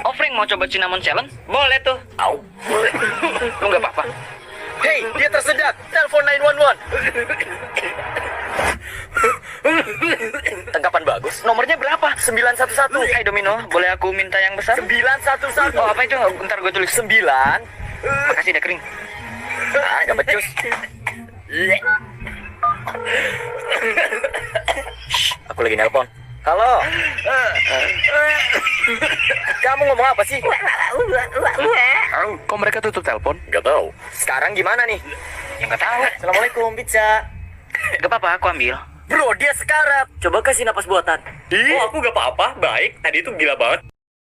Offering mau coba cinnamon challenge? Boleh tuh. Au. Lu nggak apa-apa. Hei, dia tersedak. Telepon 911. Tanggapan bagus. Nomornya berapa? 911. Hai Domino, boleh aku minta yang besar? 911. Oh, apa itu? Bentar gue tulis. 9. Makasih, udah kering. Ah, gak becus. Aku lagi nelpon. Halo. Kamu ngomong apa sih? Kok mereka tutup telepon? Gak tahu. Sekarang gimana nih? Ya nggak tahu. Assalamualaikum, pizza. Gak apa-apa, aku ambil. Bro, dia sekarat. Coba kasih napas buatan. Oh, aku gak apa-apa. Baik, tadi itu gila banget.